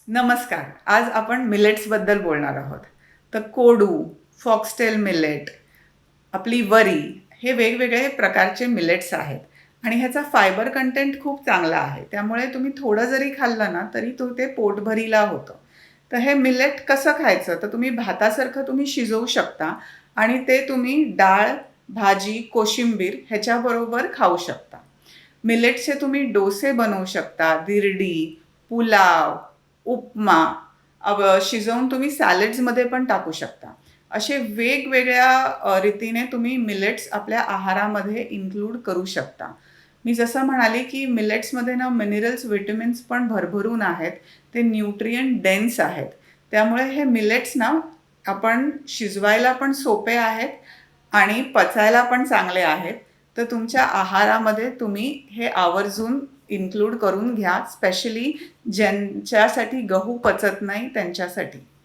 नमस्कार. आज आपण मिलेट्सबद्दल बोलणार आहोत. तर कोडू, फॉक्सटेल मिलेट, आपली वरी हे वेगवेगळे प्रकारचे मिलेट्स आहेत आणि ह्याचा फायबर कंटेंट खूप चांगला आहे. त्यामुळे तुम्ही थोडं जरी खाल्लं ना तरी ते पोटभरीला होतं. तर हे मिलेट कसं खायचं? तर तुम्ही भातासारखं शिजवू शकता आणि ते तुम्ही डाळ, भाजी, कोशिंबीर ह्याच्याबरोबर खाऊ शकता. मिलेट्सचे तुम्ही डोसे बनवू शकता, धिरडी, पुलाव, उपमा शिजवून तुम्ही सॅलड्समध्ये पण टाकू शकता. असे वेगवेगळ्या रीतीने तुम्ही मिलेट्स आपल्या आहारामध्ये इन्क्लूड करू शकता. मी जसं म्हणाले की मिलेट्समध्ये ना मिनरल्स, विटामिन्स पण भरभरून आहेत. ते न्यूट्रिएंट डेन्स आहेत. त्यामुळे हे मिलेट्स ना आपण शिजवायला पण सोपे आहेत आणि पचायला पण चांगले आहेत. तर तुमच्या आहारामध्ये तुम्ही हे आवर्जून इन्क्लूड करून घ्या, स्पेशली ज्यांच्यासाठी गहू पचत नाही त्यांच्यासाठी.